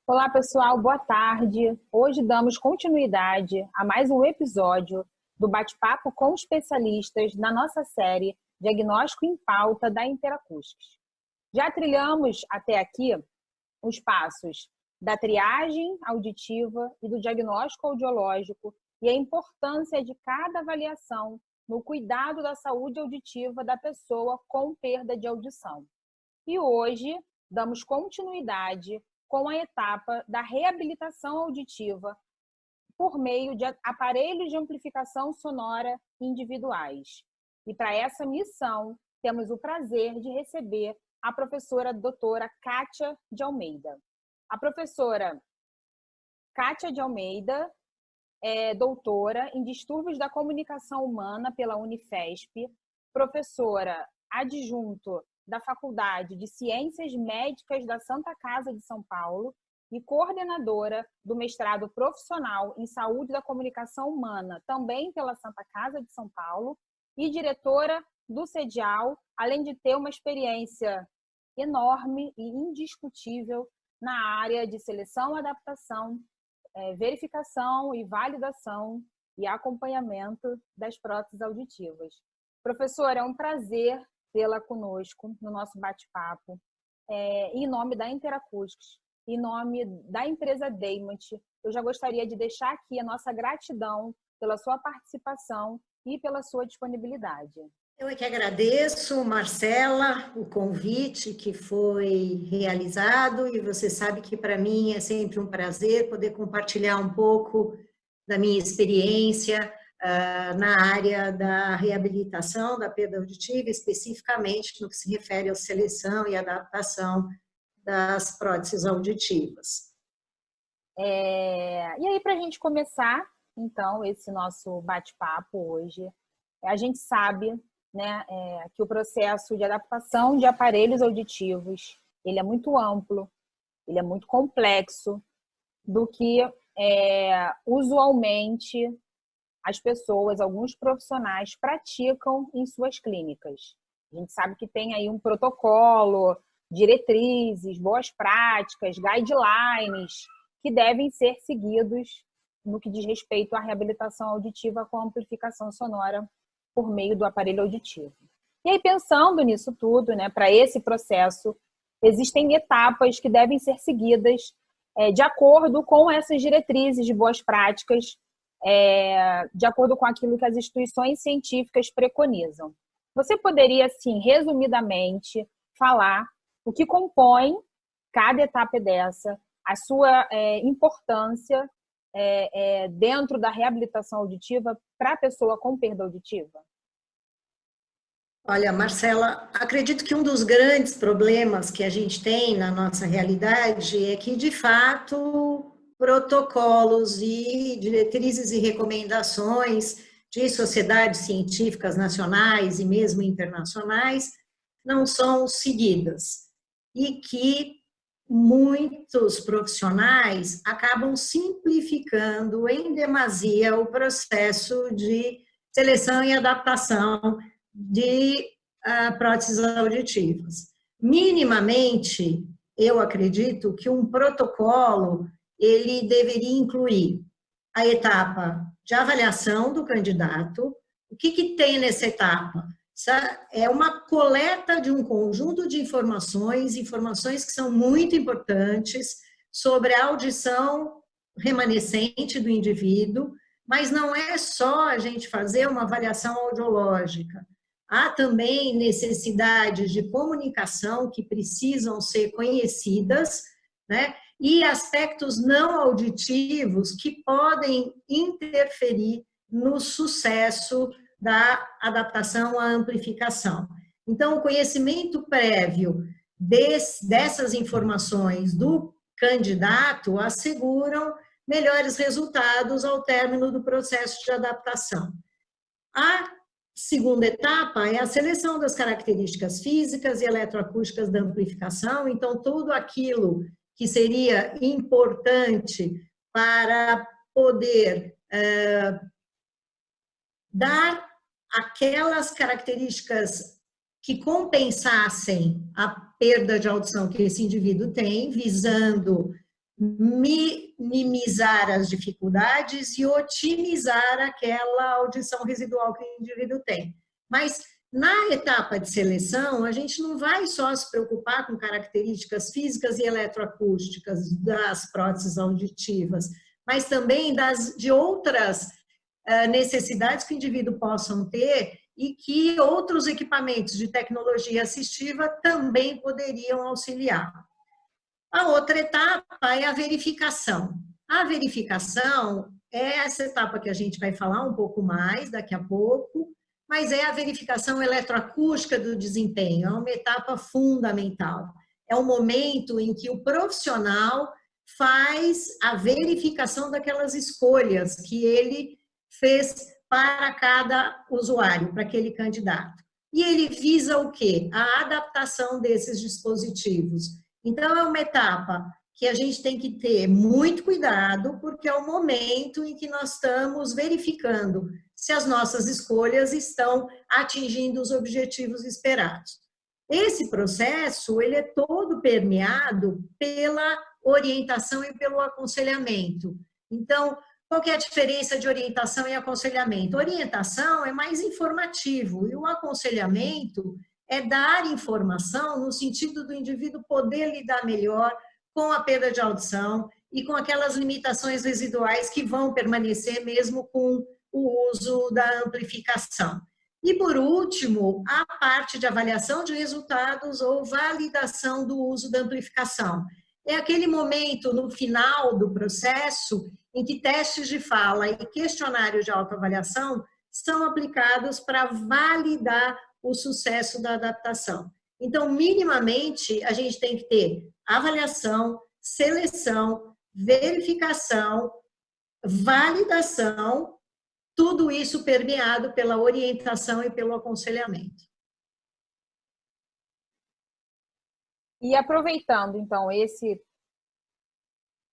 Olá, pessoal, boa tarde. Hoje damos continuidade a mais um episódio do bate-papo com especialistas na nossa série Diagnóstico em Pauta da Interacústicos. Já trilhamos até aqui os passos da triagem auditiva e do diagnóstico audiológico e a importância de cada avaliação no cuidado da saúde auditiva da pessoa com perda de audição. E hoje damos continuidade com a etapa da reabilitação auditiva por meio de aparelhos de amplificação sonora individuais. E para essa missão, temos o prazer de receber a professora doutora Kátia de Almeida. A professora Kátia de Almeida é doutora em distúrbios da comunicação humana pela Unifesp, professora adjunto da Faculdade de Ciências Médicas da Santa Casa de São Paulo e coordenadora do mestrado profissional em Saúde da Comunicação Humana, também pela Santa Casa de São Paulo, e diretora do CEDIAL, além de ter uma experiência enorme e indiscutível na área de seleção, adaptação, verificação e validação e acompanhamento das próteses auditivas. Professora, é um prazer tê-la conosco no nosso bate-papo. Em nome da Interacústicos, em nome da empresa Deimant, eu já gostaria de deixar aqui a nossa gratidão pela sua participação e pela sua disponibilidade. Eu é que agradeço, Marcela, o convite que foi realizado, e você sabe que para mim é sempre um prazer poder compartilhar um pouco da minha experiência na área da reabilitação da perda auditiva, especificamente no que se refere à seleção e adaptação das próteses auditivas. E aí, para a gente começar, então, esse nosso bate-papo hoje, a gente sabe, né, que o processo de adaptação de aparelhos auditivos, ele é muito amplo, ele é muito complexo, do que usualmente as pessoas, alguns profissionais, praticam em suas clínicas. A gente sabe que tem aí um protocolo, diretrizes, boas práticas, guidelines, que devem ser seguidos no que diz respeito à reabilitação auditiva com amplificação sonora por meio do aparelho auditivo. E aí, pensando nisso tudo, né, para esse processo, existem etapas que devem ser seguidas de acordo com essas diretrizes de boas práticas, de acordo com aquilo que as instituições científicas preconizam. Você poderia, assim, resumidamente, falar o que compõe cada etapa dessa, a sua importância dentro da reabilitação auditiva para a pessoa com perda auditiva? Olha, Marcela, acredito que um dos grandes problemas que a gente tem na nossa realidade é que, de fato, protocolos e diretrizes e recomendações de sociedades científicas nacionais e mesmo internacionais não são seguidas. E que muitos profissionais acabam simplificando em demasia o processo de seleção e adaptação de próteses auditivas. Minimamente, eu acredito que um protocolo ele deveria incluir a etapa de avaliação do candidato. O que tem nessa etapa? É uma coleta de um conjunto de informações que são muito importantes sobre a audição remanescente do indivíduo, mas não é só a gente fazer uma avaliação audiológica. Há também necessidades de comunicação que precisam ser conhecidas, né? E aspectos não auditivos que podem interferir no sucesso da adaptação à amplificação. Então, o conhecimento prévio dessas informações do candidato asseguram melhores resultados ao término do processo de adaptação. A segunda etapa é a seleção das características físicas e eletroacústicas da amplificação. Então, tudo aquilo que seria importante para poder dar aquelas características que compensassem a perda de audição que esse indivíduo tem, visando minimizar as dificuldades e otimizar aquela audição residual que o indivíduo tem. Mas na etapa de seleção, a gente não vai só se preocupar com características físicas e eletroacústicas das próteses auditivas, mas também de outras necessidades que o indivíduo possam ter e que outros equipamentos de tecnologia assistiva também poderiam auxiliar. A outra etapa é a verificação. A verificação é essa etapa que a gente vai falar um pouco mais daqui a pouco, mas é a verificação eletroacústica do desempenho, é uma etapa fundamental. É o momento em que o profissional faz a verificação daquelas escolhas que ele fez para cada usuário, para aquele candidato. E ele visa o quê? A adaptação desses dispositivos. Então, é uma etapa que a gente tem que ter muito cuidado, porque é o momento em que nós estamos verificando se as nossas escolhas estão atingindo os objetivos esperados. Esse processo, ele é todo permeado pela orientação e pelo aconselhamento. Então, qual que é a diferença de orientação e aconselhamento? Orientação é mais informativo e o aconselhamento é dar informação no sentido do indivíduo poder lidar melhor com a perda de audição e com aquelas limitações residuais que vão permanecer mesmo com o uso da amplificação. E, por último, a parte de avaliação de resultados ou validação do uso da amplificação. É aquele momento no final do processo em que testes de fala e questionários de autoavaliação são aplicados para validar o sucesso da adaptação. Então, minimamente, a gente tem que ter avaliação, seleção, verificação, validação, tudo isso permeado pela orientação e pelo aconselhamento. E aproveitando, então, esse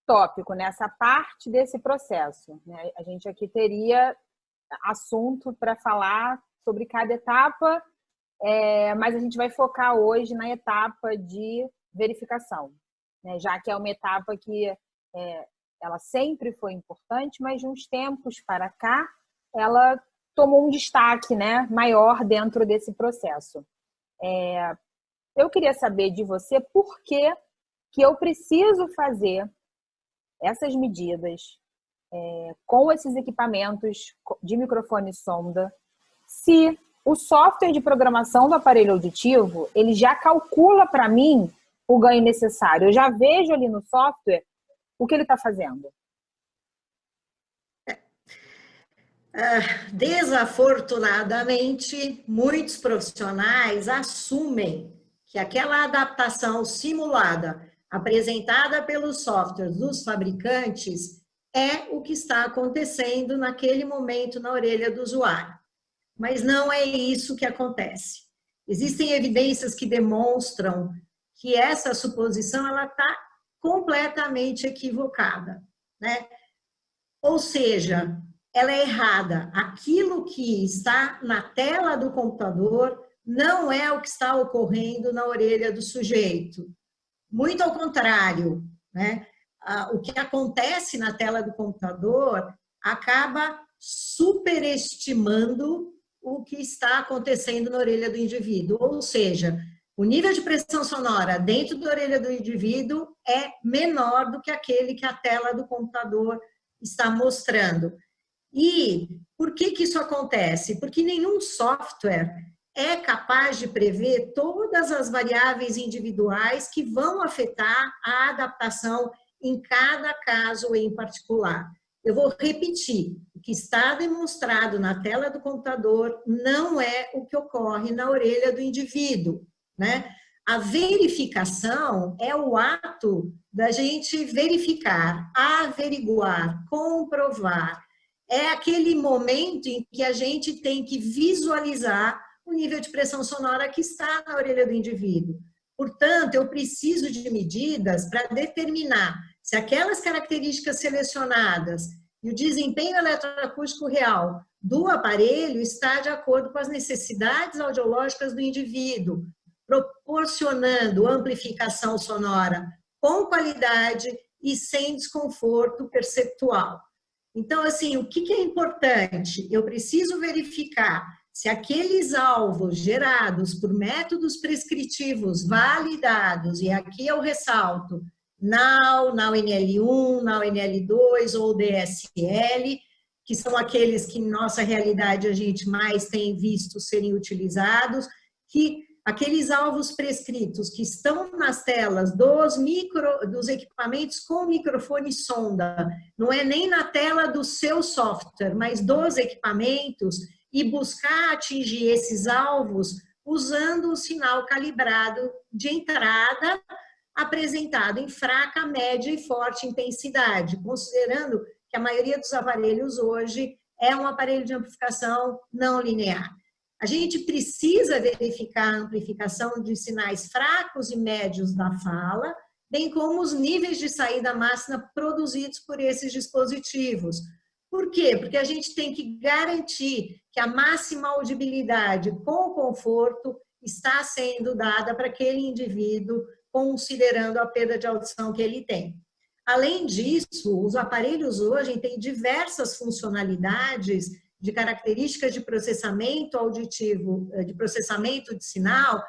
tópico, nessa parte desse processo, né? A gente aqui teria assunto para falar sobre cada etapa, mas a gente vai focar hoje na etapa de verificação, né? Já que é uma etapa que ela sempre foi importante, mas de uns tempos para cá, ela tomou um destaque, né, maior dentro desse processo. Eu queria saber de você por que eu preciso fazer essas medidas com esses equipamentos de microfone sonda, se o software de programação do aparelho auditivo, ele já calcula para mim o ganho necessário. Eu já vejo ali no software o que ele está fazendo. Desafortunadamente, muitos profissionais assumem que aquela adaptação simulada apresentada pelos softwares dos fabricantes é o que está acontecendo naquele momento na orelha do usuário. Mas não é isso que acontece. Existem evidências que demonstram que essa suposição ela está completamente equivocada, né? Ou seja, ela é errada. Aquilo que está na tela do computador não é o que está ocorrendo na orelha do sujeito. Muito ao contrário, né? O que acontece na tela do computador acaba superestimando o que está acontecendo na orelha do indivíduo. Ou seja, o nível de pressão sonora dentro da orelha do indivíduo é menor do que aquele que a tela do computador está mostrando. E por que isso acontece? Porque nenhum software é capaz de prever todas as variáveis individuais que vão afetar a adaptação em cada caso em particular. Eu vou repetir, o que está demonstrado na tela do computador não é o que ocorre na orelha do indivíduo, né? A verificação é o ato da gente verificar, averiguar, comprovar. É aquele momento em que a gente tem que visualizar o nível de pressão sonora que está na orelha do indivíduo. Portanto, eu preciso de medidas para determinar se aquelas características selecionadas e o desempenho eletroacústico real do aparelho está de acordo com as necessidades audiológicas do indivíduo, proporcionando amplificação sonora com qualidade e sem desconforto perceptual. Então, assim, o que é importante? Eu preciso verificar se aqueles alvos gerados por métodos prescritivos validados, e aqui eu ressalto, NAU, NAU-NL1, NAU-NL2 ou DSL, que são aqueles que, em nossa realidade, a gente mais tem visto serem utilizados, que aqueles alvos prescritos que estão nas telas dos equipamentos com microfone sonda, não é nem na tela do seu software, mas dos equipamentos, e buscar atingir esses alvos usando o sinal calibrado de entrada apresentado em fraca, média e forte intensidade, considerando que a maioria dos aparelhos hoje é um aparelho de amplificação não linear. A gente precisa verificar a amplificação de sinais fracos e médios da fala, bem como os níveis de saída máxima produzidos por esses dispositivos. Por quê? Porque a gente tem que garantir que a máxima audibilidade com conforto está sendo dada para aquele indivíduo, considerando a perda de audição que ele tem. Além disso, os aparelhos hoje têm diversas funcionalidades de características de processamento auditivo, de processamento de sinal,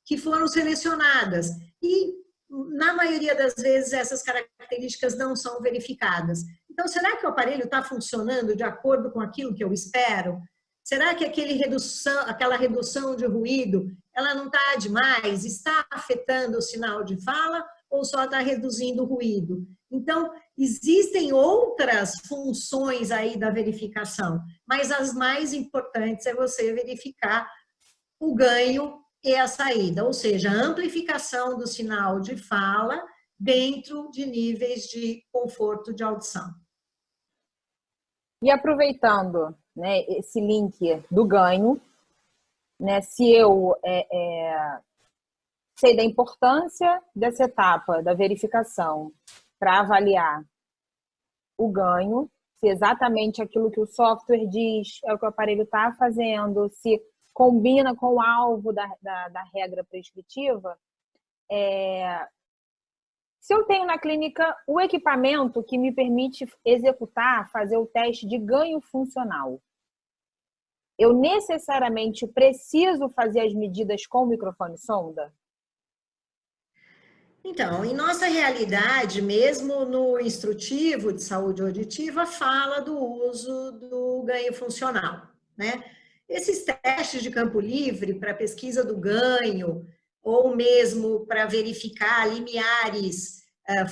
que foram selecionadas. E, na maioria das vezes, essas características não são verificadas. Então, será que o aparelho está funcionando de acordo com aquilo que eu espero? Será que aquela redução de ruído, ela não está demais? Está afetando o sinal de fala ou só está reduzindo o ruído? Então, existem outras funções aí da verificação, mas as mais importantes é você verificar o ganho e a saída, ou seja, a amplificação do sinal de fala dentro de níveis de conforto de audição. E aproveitando, né, esse link do ganho, né, se eu sei da importância dessa etapa da verificação para avaliar o ganho, se exatamente aquilo que o software diz é o que o aparelho está fazendo, se combina com o alvo da regra prescritiva, se eu tenho na clínica o equipamento que me permite executar, fazer o teste de ganho funcional, eu necessariamente preciso fazer as medidas com o microfone sonda? Então, em nossa realidade, mesmo no instrutivo de saúde auditiva, fala do uso do ganho funcional, né? Esses testes de campo livre para pesquisa do ganho, ou mesmo para verificar limiares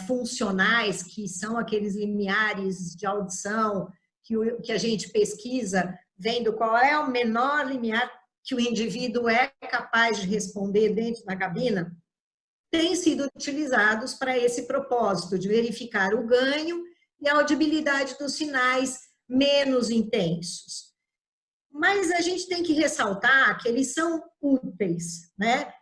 funcionais, que são aqueles limiares de audição que a gente pesquisa, vendo qual é o menor limiar que o indivíduo é capaz de responder dentro da cabina, têm sido utilizados para esse propósito, de verificar o ganho e a audibilidade dos sinais menos intensos. Mas a gente tem que ressaltar que eles são úteis, né?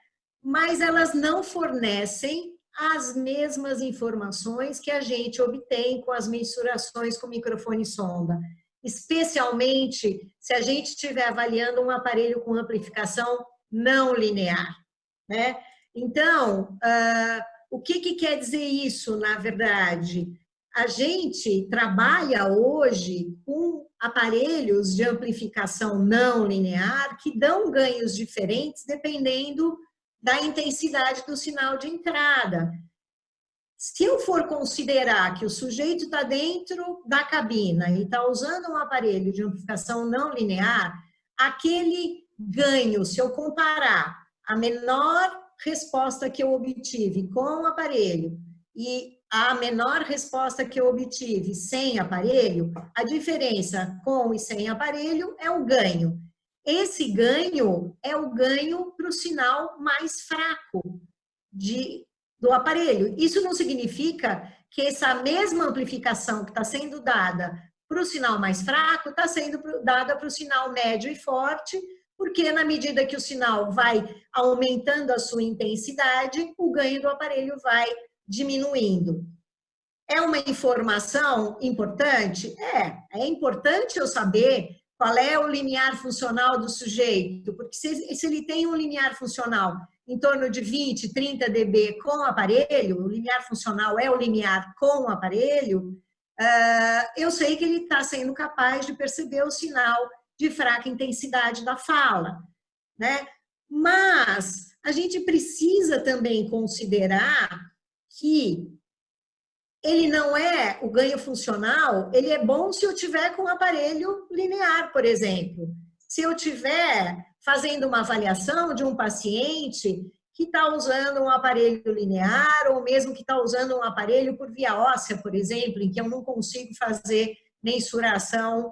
Mas elas não fornecem as mesmas informações que a gente obtém com as mensurações com microfone sonda, especialmente se a gente estiver avaliando um aparelho com amplificação não linear, né? Então, o que quer dizer isso, na verdade? A gente trabalha hoje com aparelhos de amplificação não linear que dão ganhos diferentes dependendo da intensidade do sinal de entrada. Se eu for considerar que o sujeito está dentro da cabina e está usando um aparelho de amplificação não linear, aquele ganho, se eu comparar a menor resposta que eu obtive com o aparelho e a menor resposta que eu obtive sem aparelho, a diferença com e sem aparelho é o ganho. Esse ganho é o ganho para o sinal mais fraco do aparelho. Isso não significa que essa mesma amplificação que está sendo dada para o sinal mais fraco está sendo dada para o sinal médio e forte, porque na medida que o sinal vai aumentando a sua intensidade, o ganho do aparelho vai diminuindo. É uma informação importante? É importante eu saber Qual é o limiar funcional do sujeito? Porque se ele tem um limiar funcional em torno de 20, 30 dB com o aparelho, o limiar funcional é o limiar com o aparelho, eu sei que ele está sendo capaz de perceber o sinal de fraca intensidade da fala, né? Mas a gente precisa também considerar que ele não é o ganho funcional, ele é bom se eu tiver com o aparelho linear, por exemplo. Se eu tiver fazendo uma avaliação de um paciente que está usando um aparelho linear ou mesmo que está usando um aparelho por via óssea, por exemplo, em que eu não consigo fazer mensuração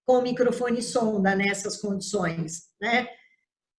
com microfone sonda nessas condições, né?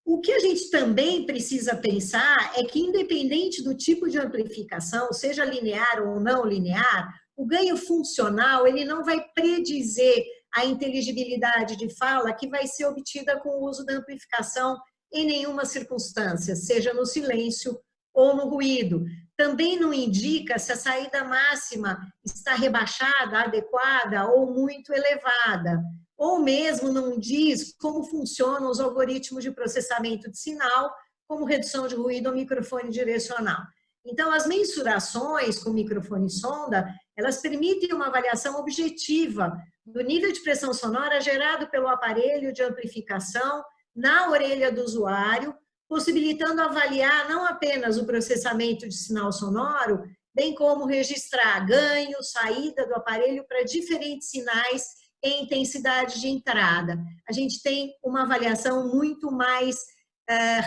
O que a gente também precisa pensar é que, independente do tipo de amplificação, seja linear ou não linear, o ganho funcional ele não vai predizer a inteligibilidade de fala que vai ser obtida com o uso da amplificação em nenhuma circunstância, seja no silêncio ou no ruído. Também não indica se a saída máxima está rebaixada, adequada ou muito elevada. Ou mesmo não diz como funcionam os algoritmos de processamento de sinal, como redução de ruído ou microfone direcional. Então, as mensurações com microfone sonda, elas permitem uma avaliação objetiva do nível de pressão sonora gerado pelo aparelho de amplificação na orelha do usuário, possibilitando avaliar não apenas o processamento de sinal sonoro, bem como registrar ganho, saída do aparelho para diferentes sinais em intensidade de entrada. A gente tem uma avaliação muito mais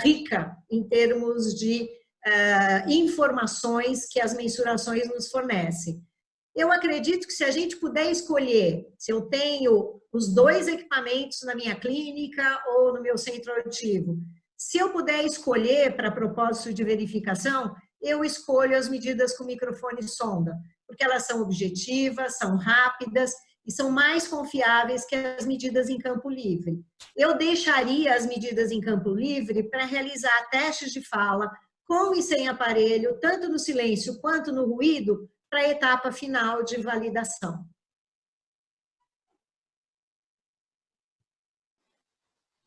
rica em termos de informações que as mensurações nos fornecem. Eu acredito que se a gente puder escolher, se eu tenho os dois equipamentos na minha clínica ou no meu centro auditivo, se eu puder escolher para propósito de verificação, eu escolho as medidas com microfone sonda, porque elas são objetivas, são rápidas e são mais confiáveis que as medidas em campo livre. Eu deixaria as medidas em campo livre para realizar testes de fala com e sem aparelho, tanto no silêncio quanto no ruído, para a etapa final de validação.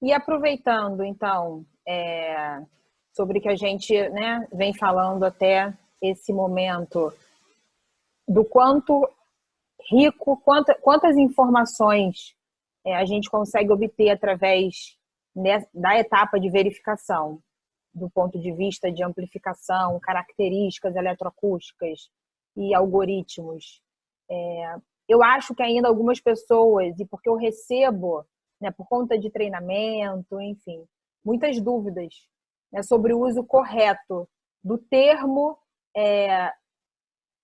E aproveitando, então, sobre o que a gente, né, vem falando até esse momento, do quanto rico, quantas informações a gente consegue obter através da etapa de verificação, do ponto de vista de amplificação, características eletroacústicas e algoritmos. Eu acho que ainda algumas pessoas, e porque eu recebo, né, por conta de treinamento, enfim, muitas dúvidas, né, sobre o uso correto do termo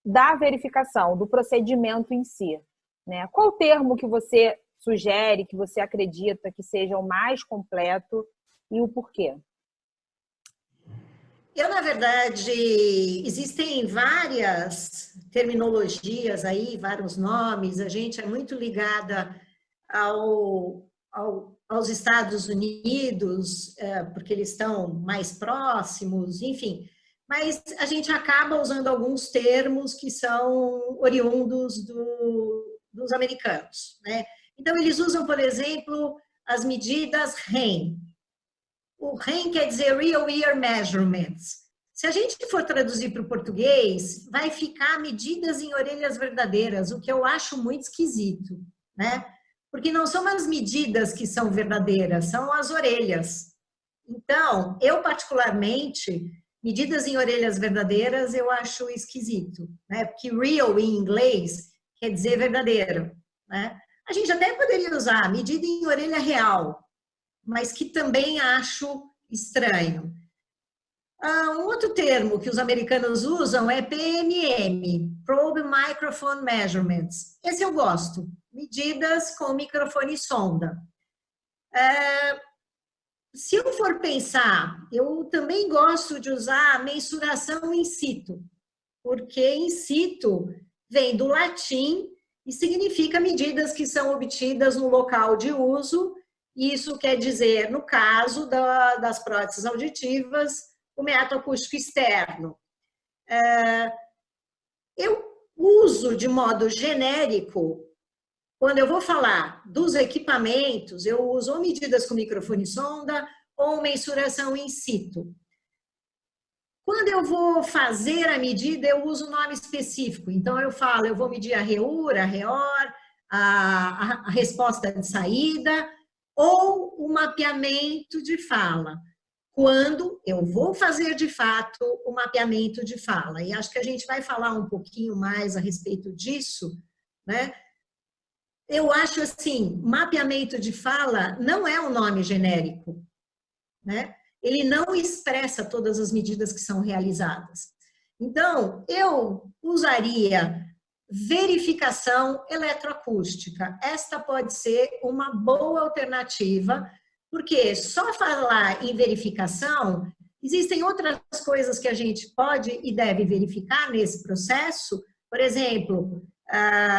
da verificação, do procedimento em si, né? Qual o termo que você sugere, que você acredita que seja o mais completo e o porquê? Na verdade, existem várias terminologias aí, vários nomes, a gente é muito ligada aos Estados Unidos, porque eles estão mais próximos, enfim, mas a gente acaba usando alguns termos que são oriundos dos americanos, né? Então, eles usam, por exemplo, as medidas REM. O REM quer dizer Real Ear Measurements. Se a gente for traduzir para o português, vai ficar medidas em orelhas verdadeiras, o que eu acho muito esquisito, né? Porque não são as medidas que são verdadeiras, são as orelhas. Então, eu particularmente, medidas em orelhas verdadeiras eu acho esquisito, né? Porque real em inglês quer dizer verdadeiro, né? A gente até poderia usar medida em orelha real, mas que também acho estranho. Um outro termo que os americanos usam é PMM, Probe Microphone Measurements. Esse eu gosto, medidas com microfone sonda. Se eu for pensar, eu também gosto de usar mensuração in situ, porque in situ vem do latim e significa medidas que são obtidas no local de uso. Isso quer dizer, no caso das próteses auditivas, o método acústico externo. Eu uso de modo genérico quando eu vou falar dos equipamentos, eu uso ou medidas com microfone sonda ou mensuração in situ. Quando eu vou fazer a medida, eu uso um nome específico. Então, eu falo, eu vou medir a REUR, a REOR, a resposta de saída ou o mapeamento de fala. Quando eu vou fazer, de fato, o mapeamento de fala. E acho que a gente vai falar um pouquinho mais a respeito disso, né? Eu acho assim, mapeamento de fala não é um nome genérico, né? Ele não expressa todas as medidas que são realizadas. Então, eu usaria verificação eletroacústica. Esta pode ser uma boa alternativa, porque só falar em verificação, existem outras coisas que a gente pode e deve verificar nesse processo. Por exemplo,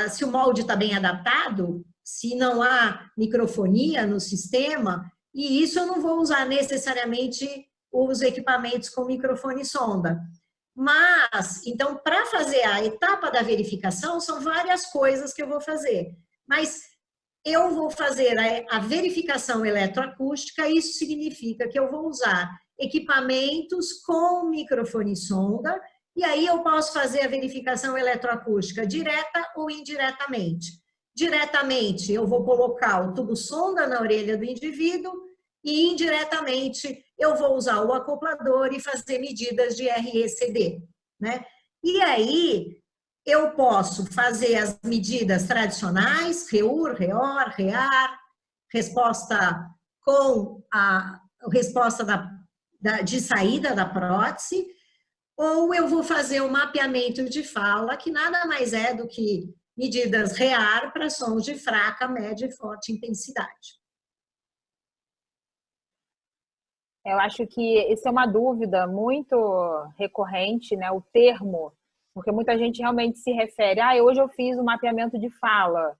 se o molde está bem adaptado, se não há microfonia no sistema, e isso eu não vou usar necessariamente os equipamentos com microfone sonda. Mas, então, para fazer a etapa da verificação, são várias coisas que eu vou fazer. Mas eu vou fazer a verificação eletroacústica, isso significa que eu vou usar equipamentos com microfone sonda, e aí eu posso fazer a verificação eletroacústica direta ou indiretamente. Diretamente, eu vou colocar o tubo sonda na orelha do indivíduo e indiretamente eu vou usar o acoplador e fazer medidas de RECD, né? E aí eu posso fazer as medidas tradicionais, REUR, REOR, REAR, resposta com a resposta de saída da prótese, ou eu vou fazer um mapeamento de fala, que nada mais é do que medidas REAR para sons de fraca, média e forte intensidade. Eu acho que isso é uma dúvida muito recorrente, né? O termo, porque muita gente realmente se refere, hoje eu fiz o mapeamento de fala,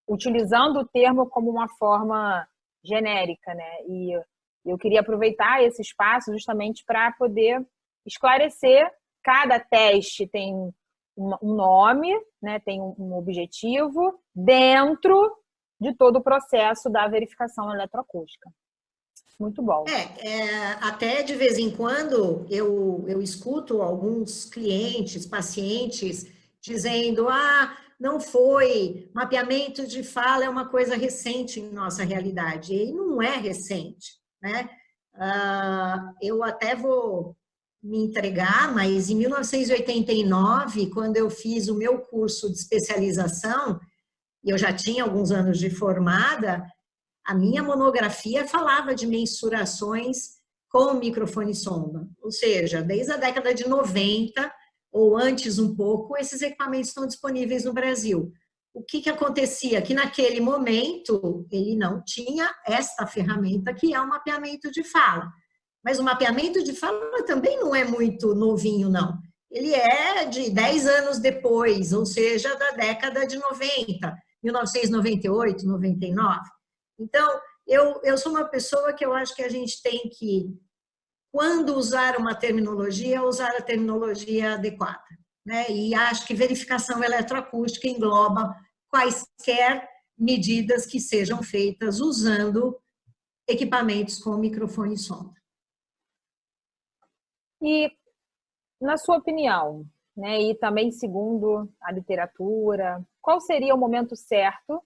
utilizando o termo como uma forma genérica, né? E eu queria aproveitar esse espaço justamente para poder esclarecer. Cada teste tem um nome, né? Tem um objetivo dentro de todo o processo da verificação eletroacústica. Muito bom. Até de vez em quando eu escuto alguns clientes, pacientes, dizendo, não foi, mapeamento de fala é uma coisa recente em nossa realidade. E não é recente, né? Eu até vou me entregar, mas em 1989, quando eu fiz o meu curso de especialização, e eu já tinha alguns anos de formada, a minha monografia falava de mensurações com microfone sonda. Ou seja, desde a década de 90, ou antes um pouco, esses equipamentos estão disponíveis no Brasil. O que acontecia? Que naquele momento ele não tinha esta ferramenta que é o mapeamento de fala. Mas o mapeamento de fala também não é muito novinho, não. Ele é de 10 anos depois, ou seja, da década de 90, 1998, 99. Então, eu sou uma pessoa que eu acho que a gente tem que, quando usar uma terminologia, usar a terminologia adequada, né? E acho que verificação eletroacústica engloba quaisquer medidas que sejam feitas usando equipamentos com microfone sonda. E, na sua opinião, né, e também segundo a literatura, qual seria o momento certo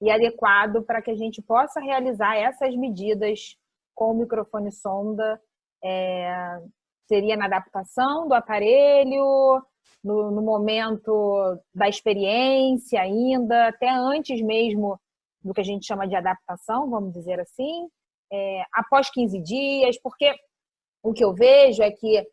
e adequado para que a gente possa realizar essas medidas com o microfone sonda? Seria na adaptação do aparelho, no momento da experiência ainda, até antes mesmo do que a gente chama de adaptação, vamos dizer assim, após 15 dias, porque o que eu vejo é que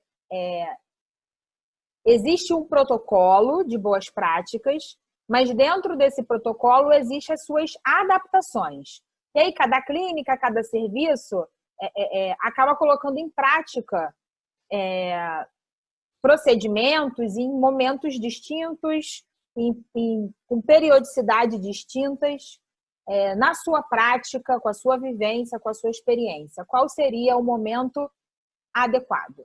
existe um protocolo de boas práticas, mas dentro desse protocolo existem as suas adaptações. E aí cada clínica, cada serviço acaba colocando em prática procedimentos em momentos distintos, com periodicidade distintas, na sua prática, com a sua vivência, com a sua experiência. Qual seria o momento adequado?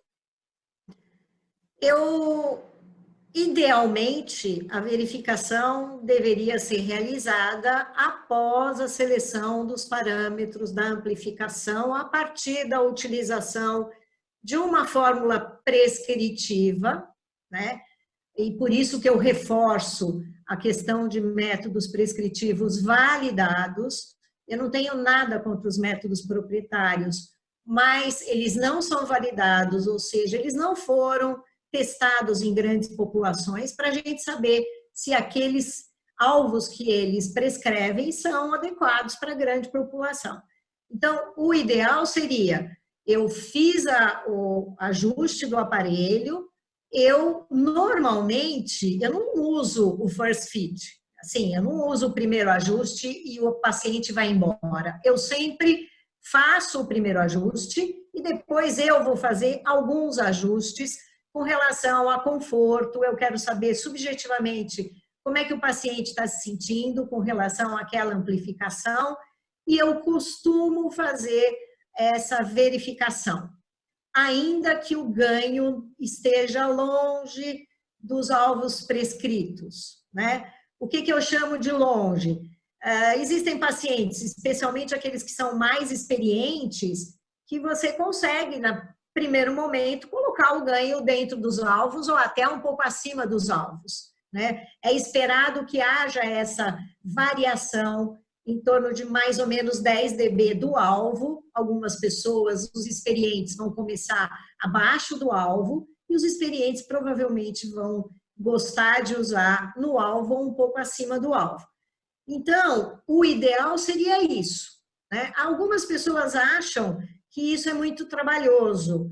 Idealmente, a verificação deveria ser realizada após a seleção dos parâmetros da amplificação, a partir da utilização de uma fórmula prescritiva, né? E por isso que eu reforço a questão de métodos prescritivos validados. Eu não tenho nada contra os métodos proprietários, mas eles não são validados, ou seja, eles não foram testados em grandes populações para a gente saber se aqueles alvos que eles prescrevem são adequados para a grande população. Então, o ideal seria, eu fiz o ajuste do aparelho, eu normalmente, eu não uso o first fit, assim, eu não uso o primeiro ajuste e o paciente vai embora. Eu sempre faço o primeiro ajuste e depois eu vou fazer alguns ajustes com relação a conforto. Eu quero saber subjetivamente como é que o paciente está se sentindo com relação àquela amplificação e eu costumo fazer essa verificação, ainda que o ganho esteja longe dos alvos prescritos, né? O que eu chamo de longe? Existem pacientes, especialmente aqueles que são mais experientes, que você consegue, no primeiro momento, colocar o ganho dentro dos alvos ou até um pouco acima dos alvos, né? É esperado que haja essa variação em torno de mais ou menos 10 dB do alvo. Algumas pessoas, os experientes, vão começar abaixo do alvo e os experientes provavelmente vão gostar de usar no alvo ou um pouco acima do alvo. Então, o ideal seria isso, né? Algumas pessoas acham que isso é muito trabalhoso.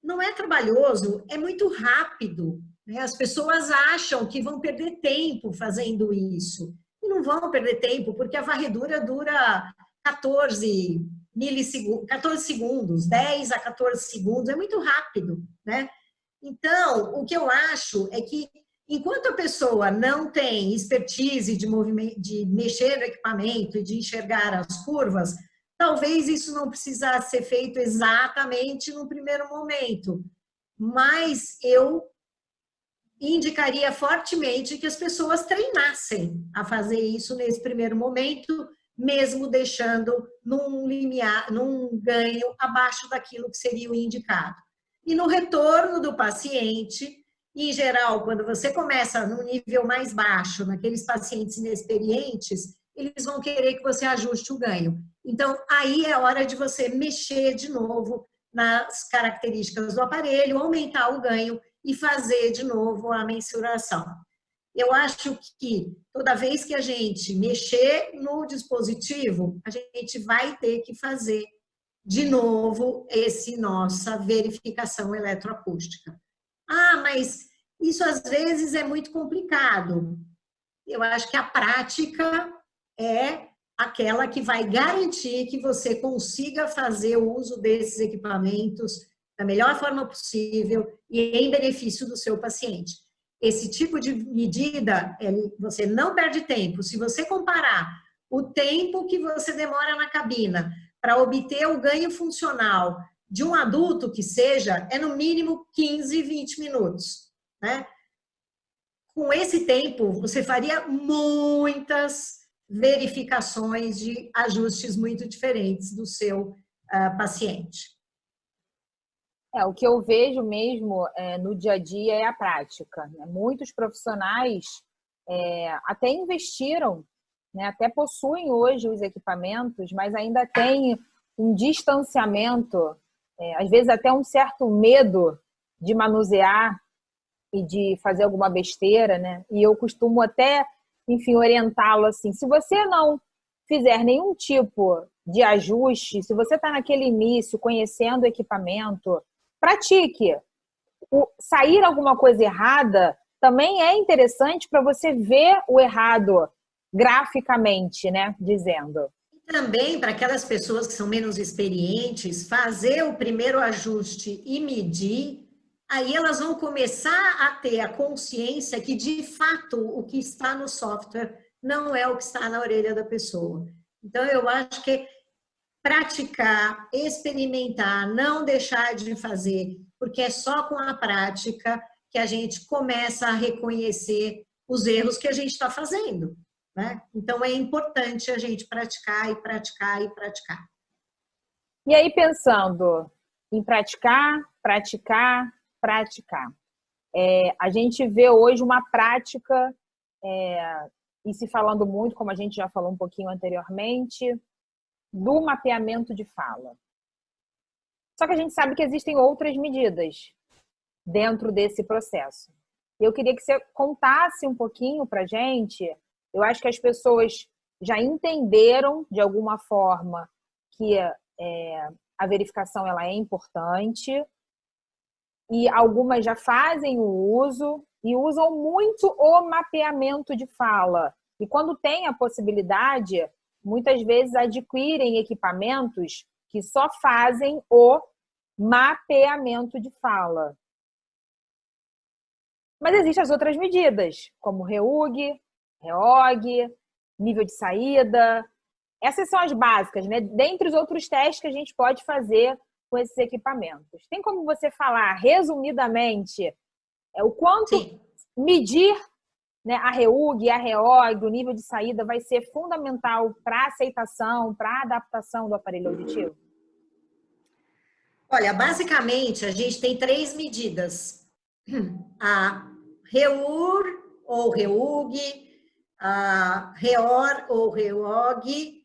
Não é trabalhoso, é muito rápido, né? As pessoas acham que vão perder tempo fazendo isso. E não vão perder tempo, porque a varredura dura 14 segundos, 10 a 14 segundos, é muito rápido, né? Então, o que eu acho é que, enquanto a pessoa não tem expertise de mexer no equipamento e de enxergar as curvas, talvez isso não precisasse ser feito exatamente no primeiro momento, mas eu indicaria fortemente que as pessoas treinassem a fazer isso nesse primeiro momento, mesmo deixando num ganho abaixo daquilo que seria o indicado. E no retorno do paciente, em geral, quando você começa no nível mais baixo, naqueles pacientes inexperientes, eles vão querer que você ajuste o ganho. Então, aí é hora de você mexer de novo nas características do aparelho, aumentar o ganho e fazer de novo a mensuração. Eu acho que toda vez que a gente mexer no dispositivo, a gente vai ter que fazer de novo nossa verificação eletroacústica. Ah, mas isso às vezes é muito complicado. Eu acho que a prática é aquela que vai garantir que você consiga fazer o uso desses equipamentos da melhor forma possível e em benefício do seu paciente. Esse tipo de medida, você não perde tempo. Se você comparar o tempo que você demora na cabina para obter o ganho funcional de um adulto que seja, é no mínimo 15, 20 minutos, né? Com esse tempo, você faria muitas verificações de ajustes muito diferentes do seu paciente. O que eu vejo mesmo no dia a dia é a prática, né? Muitos profissionais até investiram, né? Até possuem hoje os equipamentos, mas ainda tem um distanciamento, às vezes até um certo medo de manusear e de fazer alguma besteira, né? E eu costumo até, enfim, orientá-lo assim, se você não fizer nenhum tipo de ajuste, se você está naquele início, conhecendo o equipamento, pratique. Sair alguma coisa errada também é interessante para você ver o errado graficamente, né? Dizendo. Também, para aquelas pessoas que são menos experientes, fazer o primeiro ajuste e medir, aí elas vão começar a ter a consciência que, de fato, o que está no software não é o que está na orelha da pessoa. Então, eu acho que praticar, experimentar, não deixar de fazer, porque é só com a prática que a gente começa a reconhecer os erros que a gente está fazendo, né? Então, é importante a gente praticar e praticar e praticar. E aí, pensando em praticar, praticar, praticar. A gente vê hoje uma prática, e se falando muito, como a gente já falou um pouquinho anteriormente, do mapeamento de fala. Só que a gente sabe que existem outras medidas dentro desse processo. Eu queria que você contasse um pouquinho para a gente. Eu acho que as pessoas já entenderam, de alguma forma, que a verificação ela é importante, e algumas já fazem o uso e usam muito o mapeamento de fala. E quando tem a possibilidade, muitas vezes adquirem equipamentos que só fazem o mapeamento de fala. Mas existem as outras medidas, como REUG, REOG, nível de saída. Essas são as básicas, né? Dentre os outros testes que a gente pode fazer com esses equipamentos. Tem como você falar, resumidamente, o quanto Sim. medir, né, a REUG e a REOG, o nível de saída, vai ser fundamental para a aceitação, para a adaptação do aparelho auditivo? Olha, basicamente, a gente tem 3 medidas. A REUR ou REUG, a REOR ou REOG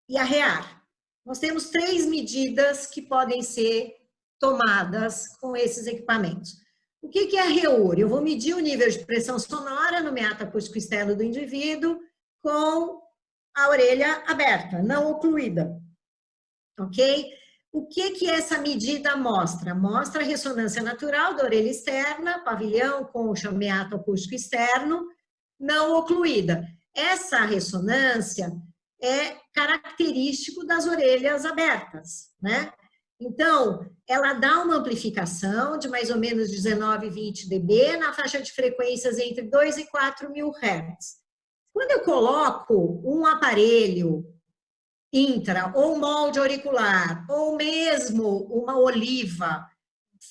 e a REAR. Nós temos 3 medidas que podem ser tomadas com esses equipamentos. O que é a REUR? Eu vou medir o nível de pressão sonora no meato acústico externo do indivíduo com a orelha aberta, não ocluída. Ok? O que essa medida mostra? Mostra a ressonância natural da orelha externa, pavilhão, concha, meato acústico externo, não ocluída. Essa ressonância é característico das orelhas abertas, né? Então, ela dá uma amplificação de mais ou menos 19, 20 dB na faixa de frequências entre 2 e 4 mil Hz. Quando eu coloco um aparelho intra, ou um molde auricular, ou mesmo uma oliva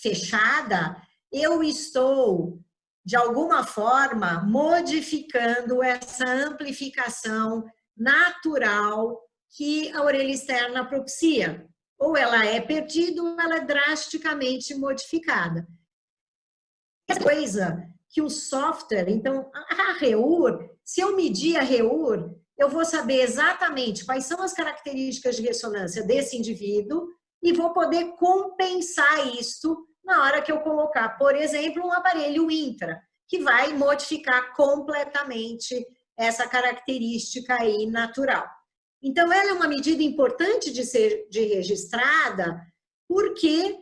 fechada, eu estou, de alguma forma, modificando essa amplificação natural que a orelha externa propicia. Ou ela é perdida, ou ela é drasticamente modificada. Essa coisa que o software, então, a REUR, se eu medir a REUR, eu vou saber exatamente quais são as características de ressonância desse indivíduo e vou poder compensar isso na hora que eu colocar, por exemplo, um aparelho intra, que vai modificar completamente essa característica aí natural. Então, ela é uma medida importante de ser registrada, porque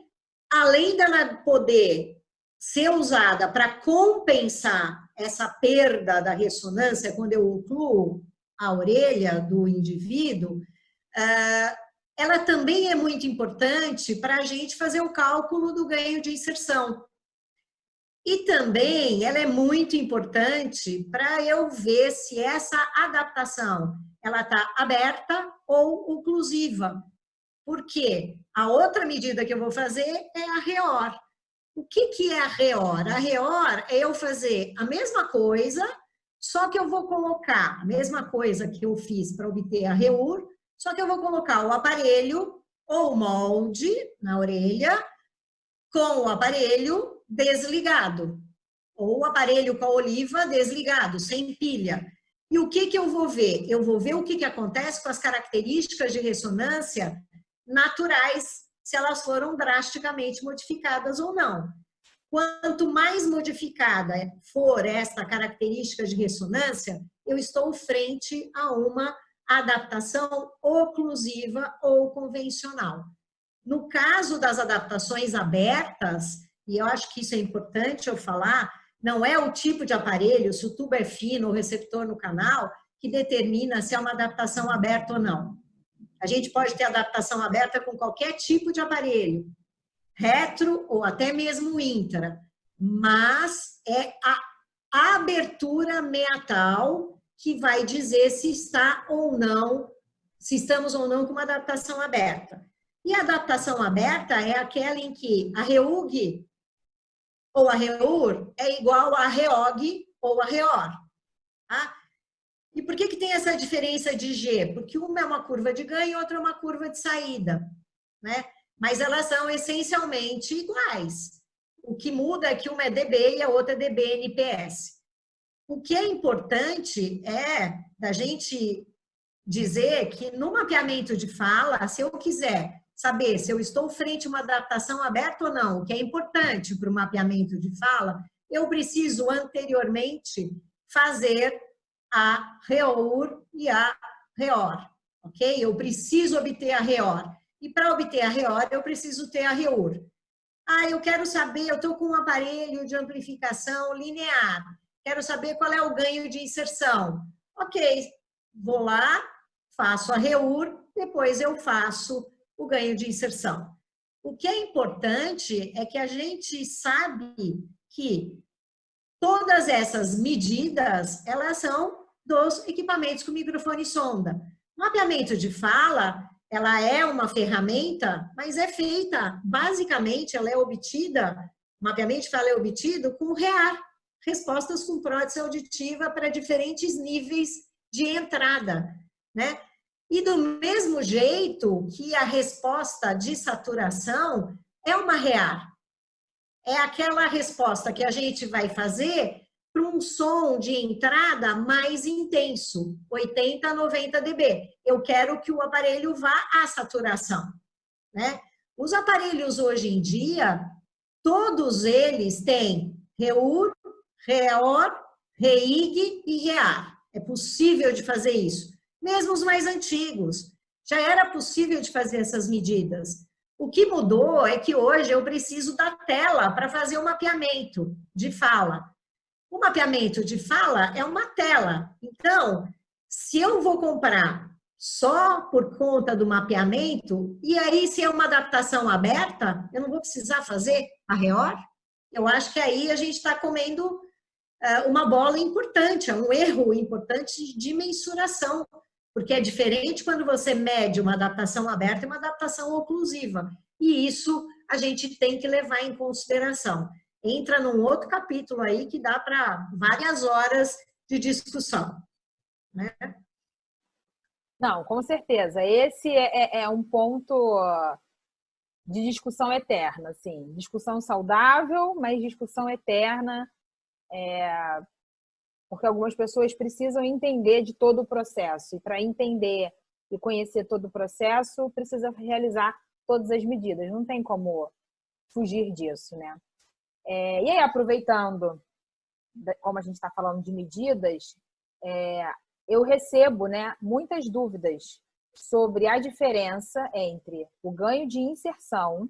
além dela poder ser usada para compensar essa perda da ressonância quando eu incluo a orelha do indivíduo, ela também é muito importante para a gente fazer o cálculo do ganho de inserção. E também ela é muito importante para eu ver se essa adaptação ela está aberta ou oclusiva. Porque a outra medida que eu vou fazer é a REOR. O que é a REOR? A REOR é eu fazer a mesma coisa, só que eu vou colocar a mesma coisa que eu fiz para obter a REUR, só que eu vou colocar o aparelho ou o molde na orelha com o aparelho desligado, ou o aparelho com a oliva desligado, sem pilha. E o que eu vou ver? Eu vou ver o que acontece com as características de ressonância naturais, se elas foram drasticamente modificadas ou não. Quanto mais modificada for esta característica de ressonância, eu estou frente a uma adaptação oclusiva ou convencional. No caso das adaptações abertas, e eu acho que isso é importante eu falar, não é o tipo de aparelho, se o tubo é fino ou receptor no canal, que determina se é uma adaptação aberta ou não. A gente pode ter adaptação aberta com qualquer tipo de aparelho, retro ou até mesmo intra, mas é a abertura meatal que vai dizer se está ou não, se estamos ou não com uma adaptação aberta. E a adaptação aberta é aquela em que a REUG ou a REUR é igual a REOG ou a REOR. Tá? E por que tem essa diferença de G? Porque uma é uma curva de ganho e outra é uma curva de saída, né? Mas elas são essencialmente iguais. O que muda é que uma é DB e a outra é DB-NPS. O que é importante é da gente dizer que no mapeamento de fala, se eu quiser saber se eu estou frente a uma adaptação aberta ou não, o que é importante para o mapeamento de fala, eu preciso anteriormente fazer a REOR e a REOR, ok? Eu preciso obter a REOR. E para obter a REOR, eu preciso ter a REUR. Ah, eu quero saber, eu estou com um aparelho de amplificação linear, quero saber qual é o ganho de inserção. Ok, vou lá, faço a REUR, depois eu faço o ganho de inserção. O que é importante é que a gente sabe que todas essas medidas, elas são dos equipamentos com microfone e sonda. Mapeamento de fala, ela é uma ferramenta, mas é feita, basicamente, ela é obtida, o mapeamento de fala é obtido com REAR, respostas com prótese auditiva para diferentes níveis de entrada, né? E do mesmo jeito que a resposta de saturação é uma REAR, é aquela resposta que a gente vai fazer para um som de entrada mais intenso, 80 a 90 dB. Eu quero que o aparelho vá à saturação, né? Os aparelhos hoje em dia, todos eles têm REUR, REOR, REIG e REAR. É possível de fazer isso. Mesmo os mais antigos, já era possível de fazer essas medidas. O que mudou é que hoje eu preciso da tela para fazer o mapeamento de fala. O mapeamento de fala é uma tela. Então, se eu vou comprar só por conta do mapeamento, e aí se é uma adaptação aberta, eu não vou precisar fazer a REOR? Eu acho que aí a gente está comendo uma bola importante, é um erro importante de mensuração, porque é diferente quando você mede uma adaptação aberta e uma adaptação oclusiva. E isso a gente tem que levar em consideração. Entra num outro capítulo aí que dá para várias horas de discussão, né? Não, com certeza. Esse é um ponto de discussão eterna, assim. Discussão saudável, mas discussão eterna, porque algumas pessoas precisam entender de todo o processo. E para entender e conhecer todo o processo, precisa realizar todas as medidas. Não tem como fugir disso, né? E aí, aproveitando, como a gente está falando de medidas, eu recebo, né, muitas dúvidas sobre a diferença entre o ganho de inserção,